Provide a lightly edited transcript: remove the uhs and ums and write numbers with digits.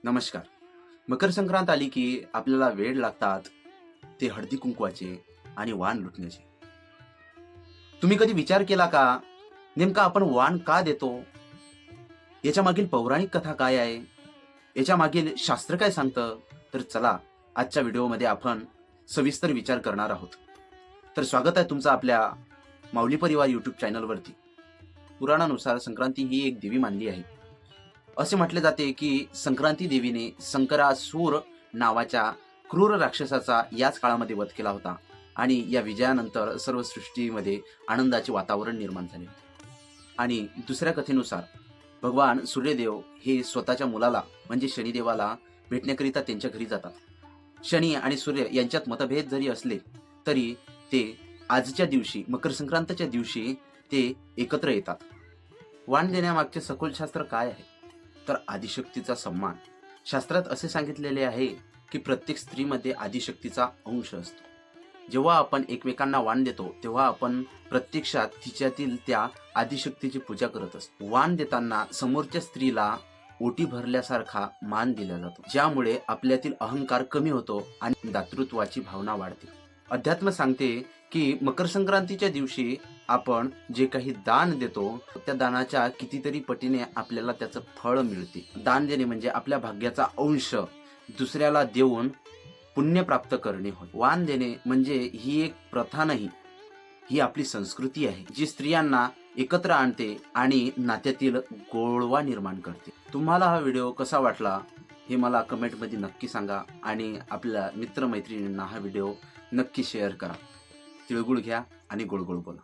नमस्कार. मकर संक्रांत आली की आपल्याला वेड लागतात ते हळदी कुंकवाचे आणि वाण लुटण्याचे. तुम्ही कधी विचार केला का, नेमका आपण वाण का देतो? याच्या मागील पौराणिक कथा काय आहे? याच्या मागील शास्त्र काय सांगतं? तर चला, आजच्या व्हिडिओमध्ये आपण सविस्तर विचार करणार आहोत. तर स्वागत आहे तुमचं आपल्या माऊली परिवार यूट्यूब चॅनलवरती. पुराणानुसार संक्रांती ही एक देवी मानली आहे. असे म्हटले जाते की संक्रांती देवीने संकरासूर नावाच्या क्रूर राक्षसाचा याच काळामध्ये वध केला होता आणि या विजयानंतर सर्व सृष्टीमध्ये आनंदाचे वातावरण निर्माण झाले. आणि दुसऱ्या कथेनुसार भगवान सूर्यदेव हे स्वतःच्या मुलाला म्हणजे शनिदेवाला भेटण्याकरिता त्यांच्या घरी जातात. शनी आणि सूर्य यांच्यात मतभेद जरी असले तरी ते आजच्या दिवशी मकर संक्रांतच्या दिवशी ते एकत्र येतात. वाण देण्यामागचे सखोल शास्त्र काय आहे? तर आदिशक्तीचा सन्मान. शास्त्रात असे सांगितलेले आहे की प्रत्येक स्त्रीमध्ये आदिशक्तीचा अंश असतो. जेव्हा आपण एकमेकांना वाण देतो तेव्हा आपण प्रत्यक्षात तिच्यातील त्या आदिशक्तीची पूजा करत असतो. वाण देताना समोरच्या स्त्रीला ओटी भरल्यासारखा मान दिला जातो, ज्यामुळे आपल्यातील अहंकार कमी होतो आणि दातृत्वाची भावना वाढते. अध्यात्म सांगते की मकर संक्रांतीच्या दिवशी आपण जे काही दान देतो त्या दानाच्या कितीतरी पटीने आपल्याला त्याचं फळ मिळते. दान देणे म्हणजे आपल्या भाग्याचा अंश दुसऱ्याला देऊन पुण्य प्राप्त करणे होय. वाण देणे म्हणजे ही एक प्रथा नाही, ही आपली संस्कृती आहे, जी स्त्रियांना एकत्र आणते आणि नात्यातील गोडवा निर्माण करते. तुम्हाला हा व्हिडिओ कसा वाटला हे मला कमेंटमध्ये नक्की सांगा आणि आपल्या मित्रमैत्रिणींना हा व्हिडिओ नक्की शेअर करा. तिळगुळ घ्या आणि गोड गोड बोला.